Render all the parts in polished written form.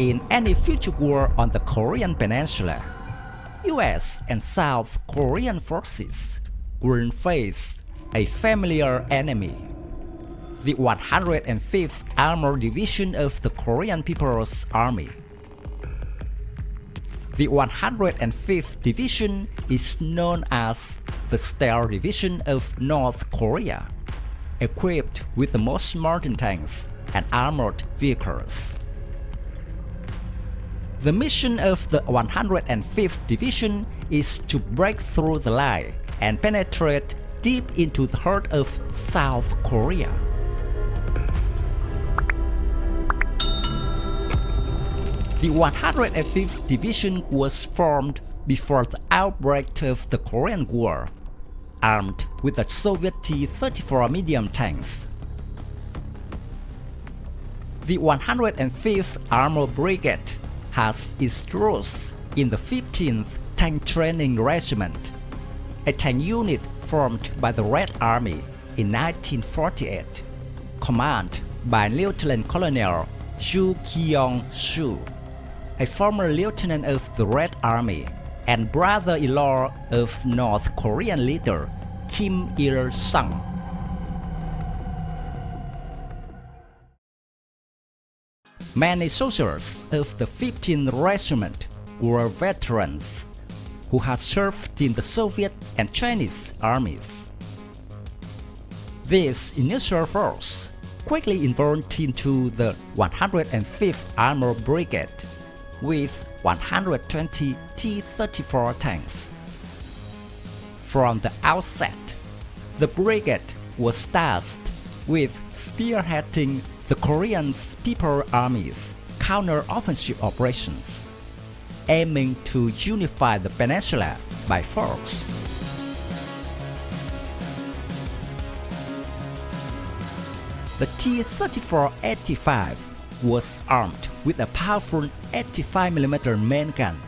In any future war on the Korean Peninsula, US and South Korean forces will face a familiar enemy, the 105th Armored Division of the Korean People's Army. The 105th Division is known as the Star Division of North Korea, equipped with the most modern tanks and armored vehicles. The mission of the 105th Division is to break through the line and penetrate deep into the heart of South Korea. The 105th Division was formed before the outbreak of the Korean War, armed with the Soviet T-34 medium tanks. The 105th Armored Brigade has its roots in the 15th Tank Training Regiment, a tank unit formed by the Red Army in 1948, commanded by Lieutenant Colonel Chu Kyong-soo, a former lieutenant of the Red Army and brother-in-law of North Korean leader Kim Il-sung. Many soldiers of the 15th Regiment were veterans who had served in the Soviet and Chinese armies. This initial force quickly evolved into the 105th Armored Brigade with 120 T-34 tanks. From the outset, the brigade was tasked with spearheading the Korean People's Army's counter-offensive operations, aiming to unify the peninsula by force. The T-34-85 was armed with a powerful 85mm main gun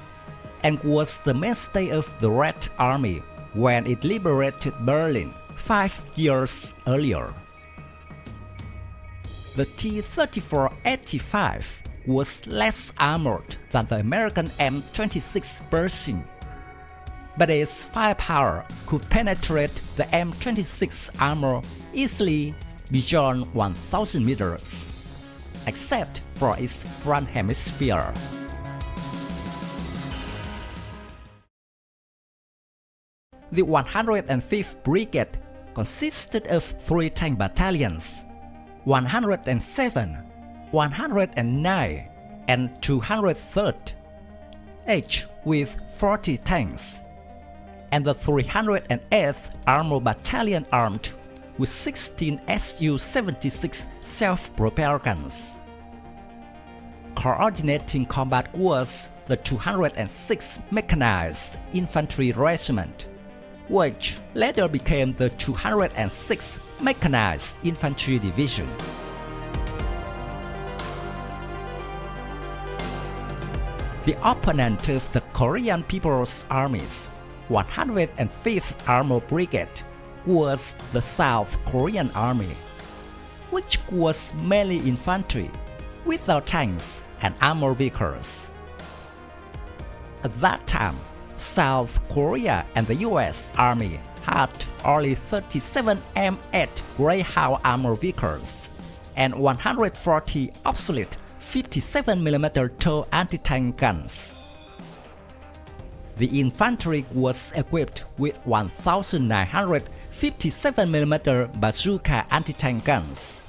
and was the mainstay of the Red Army when it liberated Berlin 5 years earlier. The T-34-85 was less armored than the American M26 Pershing, but its firepower could penetrate the M26 armor easily beyond 1,000 meters, except for its front hemisphere. The 105th Brigade consisted of 3 tank battalions, 107, 109, and 203rd, each with 40 tanks, and the 308th Armored Battalion armed with 16 Su-76 self-propelled guns. Coordinating combat was the 206th Mechanized Infantry Regiment, which later became the 206th Mechanized Infantry Division. The opponent of the Korean People's Army's 105th Armored Brigade was the South Korean Army, which was mainly infantry, without tanks and armored vehicles. At that time, South Korea and the US Army had only 37 M8 Greyhound armored vehicles and 140 obsolete 57mm TOW anti-tank guns. The infantry was equipped with 1,957mm bazooka anti-tank guns,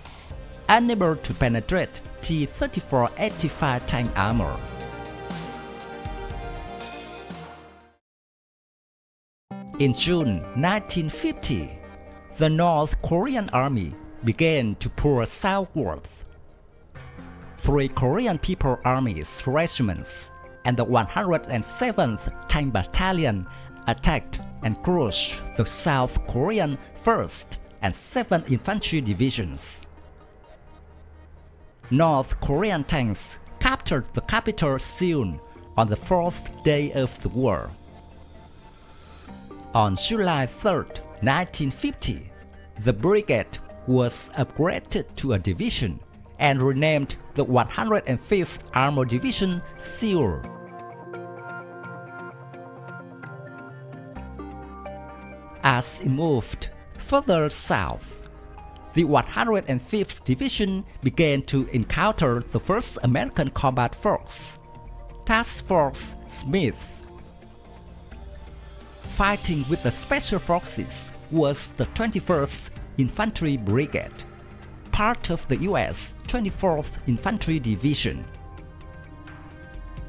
unable to penetrate T-34-85 tank armor. In June 1950, the North Korean Army began to pour southward. 3 Korean People's Army's regiments and the 107th Tank Battalion attacked and crushed the South Korean 1st and 2nd Infantry Divisions. North Korean tanks captured the capital Seoul on the 4th day of the war. On July 3, 1950, the brigade was upgraded to a division and renamed the 105th Armored Division SEAL. As it moved further south, the 105th Division began to encounter the first American combat force, Task Force Smith. Fighting with the Special Forces was the 21st Infantry Brigade, part of the U.S. 24th Infantry Division.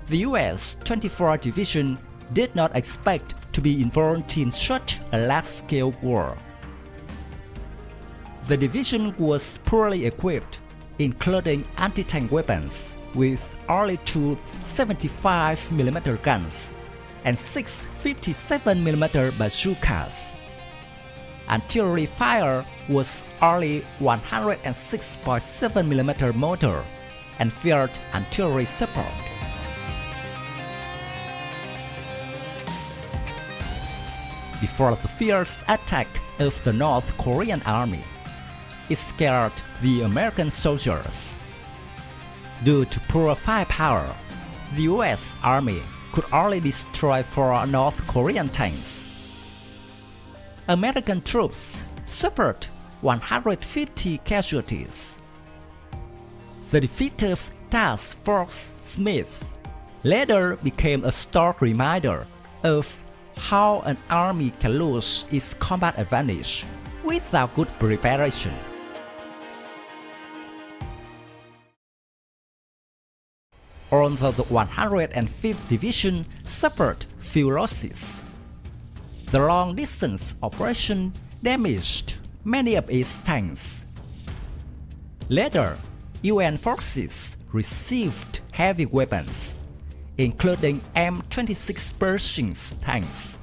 The U.S. 24th Division did not expect to be involved in such a large-scale war. The division was poorly equipped, including anti-tank weapons with only 2 75mm guns and 6 57mm bazookas. Artillery fire was only 106.7mm mortar and field artillery support. Before the fierce attack of the North Korean army, it scared the American soldiers. Due to poor firepower, the U.S. Army could only destroy 4 North Korean tanks. American troops suffered 150 casualties. The defeat of Task Force Smith later became a stark reminder of how an army can lose its combat advantage without good preparation. Although the 105th Division suffered few losses, the long-distance operation damaged many of its tanks. Later, UN forces received heavy weapons, including M26 Pershing tanks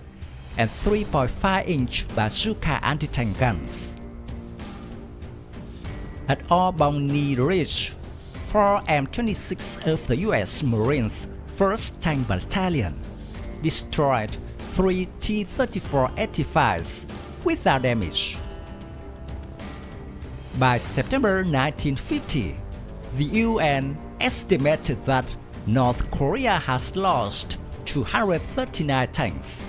and 3.5-inch bazooka anti-tank guns. At Albany Ridge, 4 M26 of the U.S. Marines 1st Tank Battalion destroyed 3 T-34-85s without damage. By September 1950, the UN estimated that North Korea has lost 239 tanks,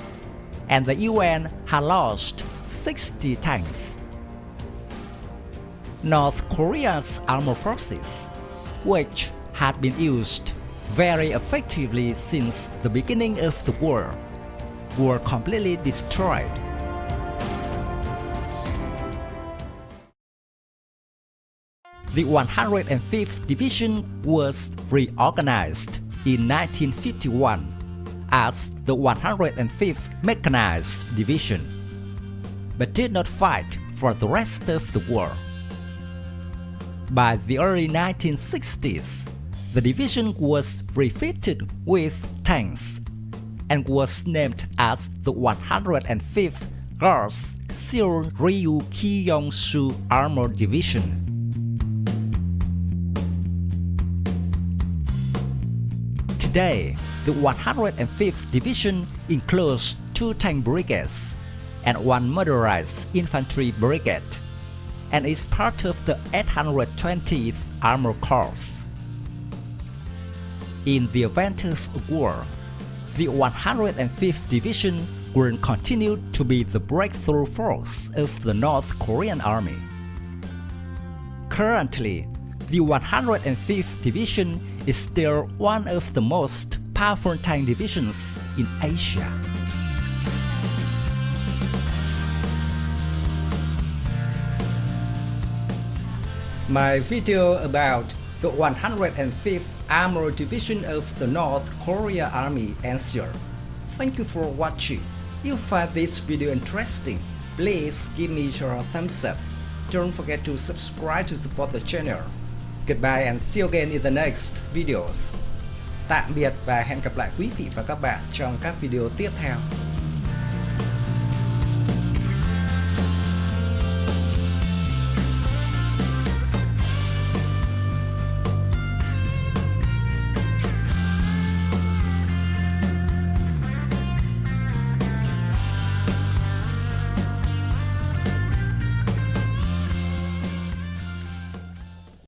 and the UN had lost 60 tanks. North Korea's armed forces, which had been used very effectively since the beginning of the war, were completely destroyed. The 105th Division was reorganized in 1951 as the 105th Mechanized Division, but did not fight for the rest of the war. By the early 1960s, the division was refitted with tanks and was named as the 105th Girls Seoul Ryu Kyong-soo Armored Division. Today, the 105th Division includes 2 tank brigades and 1 motorized infantry brigade, and is part of the 820th Amored Corps. In the event of a war, the 105th Division will continue to be the breakthrough force of the North Korean army. Currently, the 105th Division is still one of the most powerful tank divisions in Asia. My video about the 105th Armored Division of the North Korea Army ends here. Thank you for watching. If you find this video interesting, please give me your thumbs up. Don't forget to subscribe to support the channel. Goodbye and see you again in the next videos. Tạm biệt và hẹn gặp lại quý vị và các bạn trong các video tiếp theo.